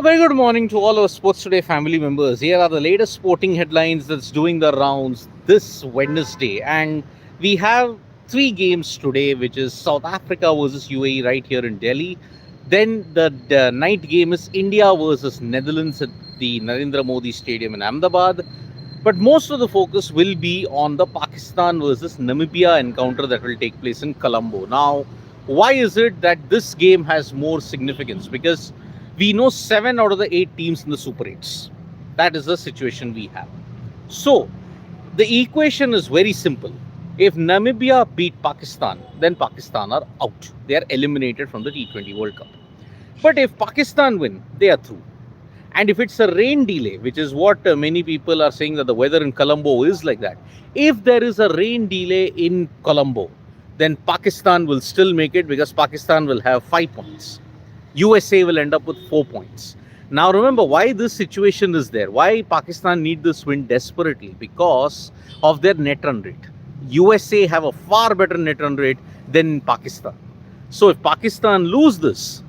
A very good morning to all our Sports Today family members. Here are the latest sporting headlines that's doing the rounds this Wednesday. And we have three games today, which is South Africa versus UAE right here in Delhi. Then the night game is India versus Netherlands at the Narendra Modi Stadium in Ahmedabad. But most of the focus will be on the Pakistan versus Namibia encounter that will take place in Colombo. Now, why is it that this game has more significance? Because we know 7 out of the 8 teams in the Super 8s. That is the situation we have. So, the equation is very simple. If Namibia beat Pakistan, then Pakistan are out. They are eliminated from the T20 World Cup. But if Pakistan win, they are through. And if it's a rain delay, which is what many people are saying that the weather in Colombo is like that. If there is a rain delay in Colombo, then Pakistan will still make it because Pakistan will have 5 points. USA will end up with 4 points. Now remember why this situation is there. Why Pakistan need this win desperately? Because of their net run rate. USA have a far better net run rate than Pakistan. So if Pakistan lose this,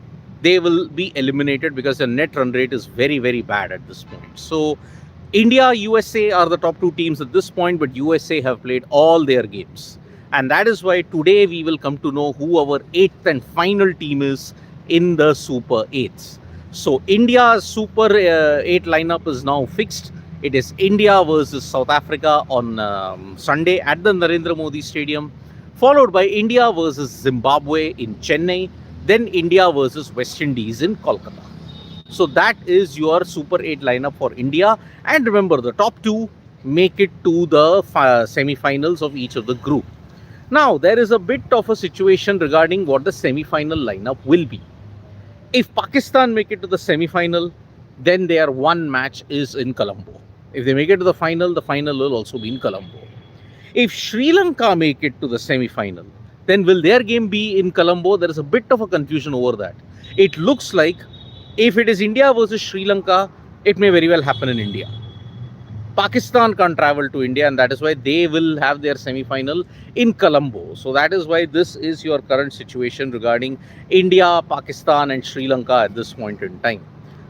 they will be eliminated because the net run rate is very, very bad at this point. So India, USA are the top 2 teams at this point, but USA have played all their games. And that is why today we will come to know who our 8th and final team is in the Super 8s. So India's Super 8 lineup is now fixed. It is India versus South Africa on Sunday at the Narendra Modi Stadium, followed by India versus Zimbabwe in Chennai, then India versus West Indies in Kolkata. So that is your Super 8 lineup for India. And remember, the top 2 make it to the semi-finals of each of the group. Now, there is a bit of a situation regarding what the semi-final lineup will be. If Pakistan make it to the semi-final, then their one match is in Colombo. If they make it to the final will also be in Colombo. If Sri Lanka make it to the semi-final, then will their game be in Colombo? There is a bit of a confusion over that. It looks like if it is India versus Sri Lanka, it may very well happen in India. Pakistan can't travel to India, and that is why they will have their semi-final in Colombo. So that is why this is your current situation regarding India, Pakistan and Sri Lanka at this point in time.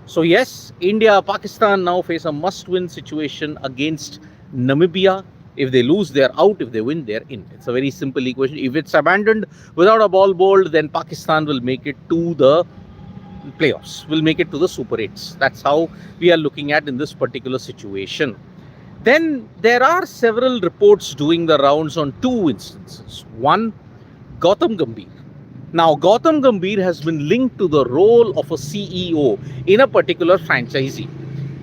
So yes, India, Pakistan now face a must-win situation against Namibia. If they lose, they're out. If they win, they're in. It's a very simple equation. If it's abandoned without a ball bowled, then Pakistan will make it to the playoffs, will make it to the Super 8s. That's how we are looking at in this particular situation. Then there are several reports doing the rounds on 2 instances. One, Gautam Gambhir. Now, Gautam Gambhir has been linked to the role of a CEO in a particular franchisee.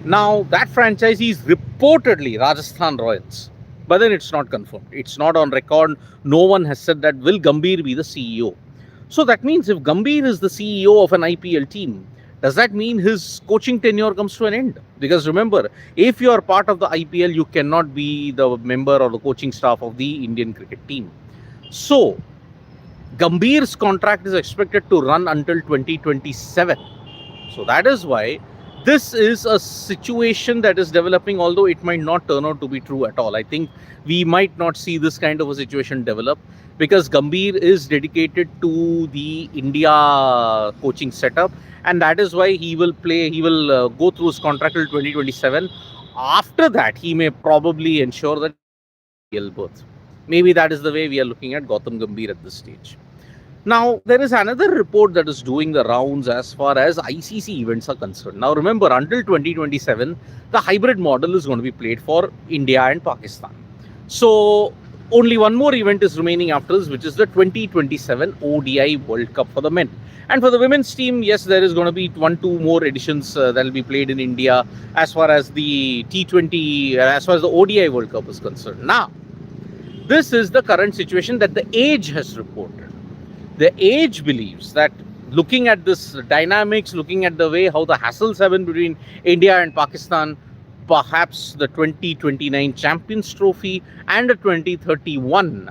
Now, that franchisee is reportedly Rajasthan Royals. But then it's not confirmed. It's not on record. No one has said that will Gambhir be the CEO. So that means if Gambhir is the CEO of an IPL team, does that mean his coaching tenure comes to an end? Because remember, if you are part of the IPL, you cannot be the member or the coaching staff of the Indian cricket team. So Gambhir's contract is expected to run until 2027. So that is why this is a situation that is developing, although it might not turn out to be true at all. I think we might not see this kind of a situation develop because Gambhir is dedicated to the India coaching setup, and that is why he will go through his contract till 2027. After that, he may probably ensure that IPL berth. Maybe that is the way we are looking at Gautam Gambhir at this stage. Now, there is another report that is doing the rounds as far as ICC events are concerned. Now, remember, until 2027, the hybrid model is going to be played for India and Pakistan. So, only one more event is remaining after this, which is the 2027 ODI World Cup for the men. And for the women's team, yes, there is going to be 1-2 more editions that will be played in India as far as the T20, as far as the ODI World Cup is concerned. Now, this is the current situation that the Age has reported. The Age believes that looking at this dynamics, looking at the way how the hassles have been between India and Pakistan, perhaps the 2029 Champions Trophy and the 2031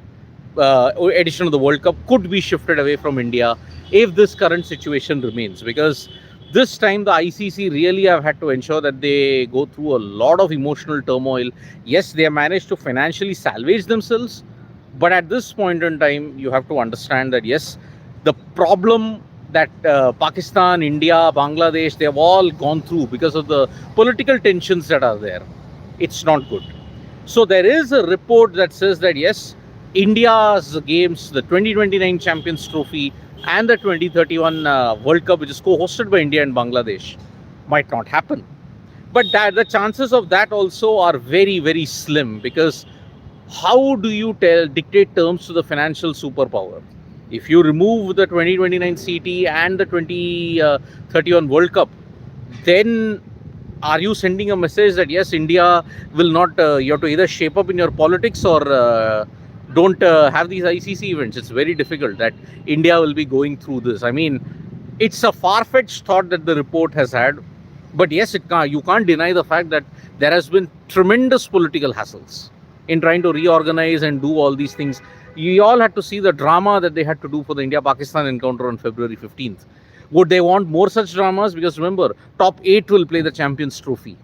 edition of the World Cup could be shifted away from India if this current situation remains. Because this time the ICC really have had to ensure that they go through a lot of emotional turmoil. Yes, they have managed to financially salvage themselves, but at this point in time, you have to understand that yes, the problem that Pakistan, India, Bangladesh, they have all gone through because of the political tensions that are there. It's not good. So there is a report that says that yes, India's games, the 2029 Champions Trophy and the 2031 World Cup, which is co-hosted by India and Bangladesh, might not happen. But the chances of that also are very, very slim, because how do you dictate terms to the financial superpower? If you remove the 2029 CT and the 2031 World Cup, then are you sending a message that yes, India will not, you have to either shape up in your politics or don't have these ICC events? It's very difficult that India will be going through this. I mean, it's a far-fetched thought that the report has had, but yes, you can't deny the fact that there has been tremendous political hassles in trying to reorganize and do all these things. You all had to see the drama that they had to do for the India-Pakistan encounter on February 15th. Would they want more such dramas? Because remember, top 8 will play the Champions Trophy.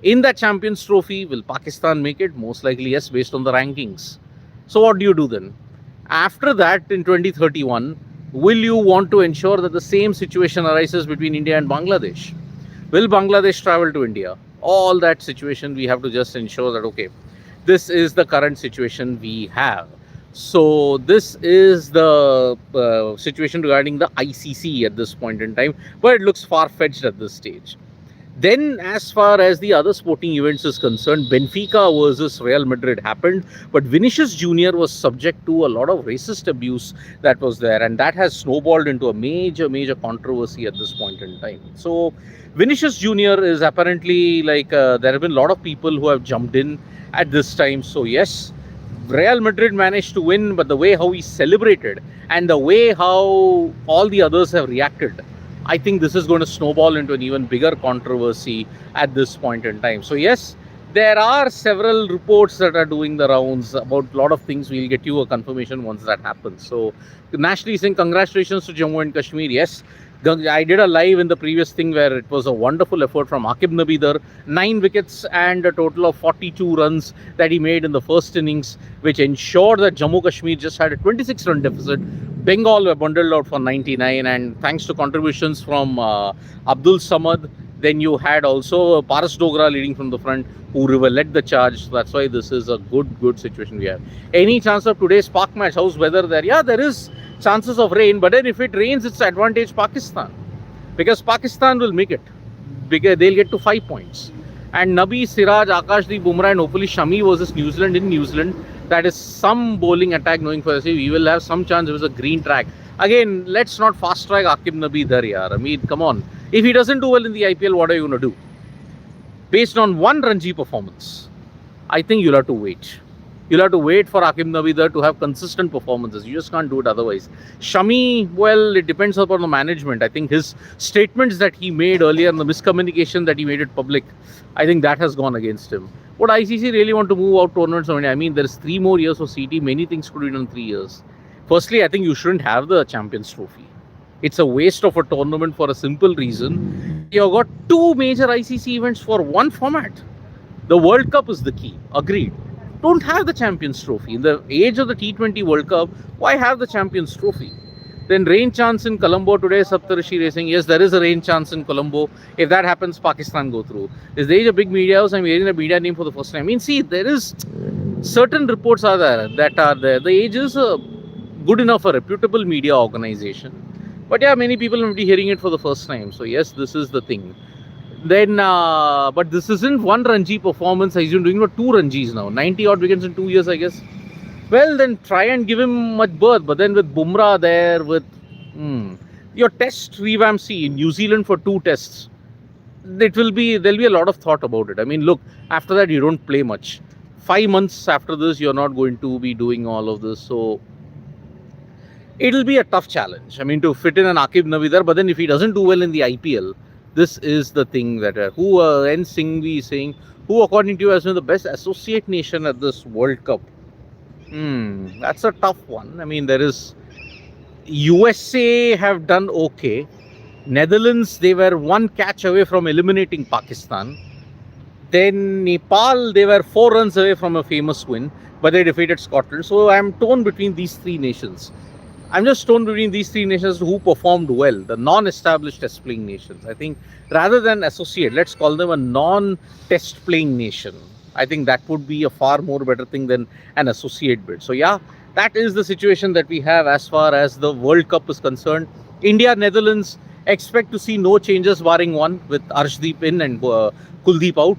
In that Champions Trophy, will Pakistan make it? Most likely yes, based on the rankings. So what do you do then? After that, in 2031, will you want to ensure that the same situation arises between India and Bangladesh? Will Bangladesh travel to India? All that situation, we have to just ensure that, okay, this is the current situation we have. So this is the situation regarding the ICC at this point in time, but it looks far-fetched at this stage. Then as far as the other sporting events is concerned, Benfica versus Real Madrid happened, but Vinicius Jr. was subject to a lot of racist abuse that was there, and that has snowballed into a major controversy at this point in time. So Vinicius Jr. is apparently like, there have been a lot of people who have jumped in at this time. So yes, Real Madrid managed to win, but the way how he celebrated and the way how all the others have reacted, I think this is going to snowball into an even bigger controversy at this point in time. So yes, there are several reports that are doing the rounds about a lot of things. We'll get you a confirmation once that happens. So nationally saying congratulations to Jammu and Kashmir. Yes, I did a live in the previous thing where it was a wonderful effort from Aqib Nabidar, 9 wickets and a total of 42 runs that he made in the first innings, which ensured that Jammu Kashmir just had a 26-run deficit. Bengal were bundled out for 99, and thanks to contributions from Abdul Samad, then you had also Paras Dogra leading from the front, who led the charge. So that's why this is a good situation we have. Any chance of today's PAK match? How's weather there? Yeah, there is chances of rain, but then if it rains, it's advantage Pakistan, because Pakistan will make it, because they'll get to 5 points. And Nabi, Siraj, Akashdeep, Bumrah, and hopefully Shami versus New Zealand in New Zealand. That is some bowling attack, knowing for us we will have some chance. It was a green track. Again, let's not fast track Aqib Nabi there, yaar. I mean, come on. If he doesn't do well in the IPL, what are you going to do? Based on one Ranji performance, I think you'll have to wait. You'll have to wait for Aqib Nabi to have consistent performances. You just can't do it otherwise. Shami, well, it depends upon the management. I think his statements that he made earlier and the miscommunication that he made it public, I think that has gone against him. Would ICC really want to move out tournaments? I mean, there's 3 more years for CT. Many things could be done in 3 years. Firstly, I think you shouldn't have the Champions Trophy. It's a waste of a tournament for a simple reason. You've got 2 major ICC events for one format. The World Cup is the key. Agreed. Don't have the Champions Trophy. In the age of the T20 World Cup, why have the Champions Trophy? Then rain chance in Colombo today, Saptarishi Racing. Yes, there is a rain chance in Colombo. If that happens, Pakistan go through. Is there a big media house? I'm hearing a media name for the first time. I mean, see, there is certain reports are there that are there. The age is good enough for a reputable media organization. But yeah, many people will be hearing it for the first time. So yes, this is the thing. Then, but this isn't one Ranji performance. He's been doing 2 Ranjis now. 90 odd wickets in 2 years, I guess. Well, then try and give him much berth. But then with Bumrah there, with your test revamp, see, in New Zealand for 2 tests, there'll be a lot of thought about it. I mean, look, after that, you don't play much. 5 months after this, you're not going to be doing all of this. So it'll be a tough challenge. I mean, to fit in an Aqib Nabi there. But then if he doesn't do well in the IPL, this is the thing that who N Singhvi is saying, who according to you has been the best associate nation at this World Cup. That's a tough one. I mean, there is USA have done okay. Netherlands, they were 1 catch away from eliminating Pakistan. Then Nepal, they were 4 runs away from a famous win, but they defeated Scotland. So I'm torn between these 3 nations. I'm just torn between these three nations who performed well, the non-established test playing nations. I think rather than associate, let's call them a non-test playing nation. I think that would be a far more better thing than an associate bid. So yeah, that is the situation that we have as far as the World Cup is concerned. India, Netherlands, expect to see no changes barring one with Arshdeep in and Kuldeep out.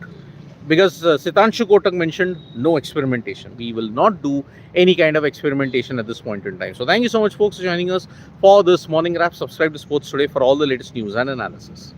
Because Sitanshu Kotak mentioned no experimentation. We will not do any kind of experimentation at this point in time. So thank you so much, folks, for joining us for this morning wrap. Subscribe to Sports Today for all the latest news and analysis.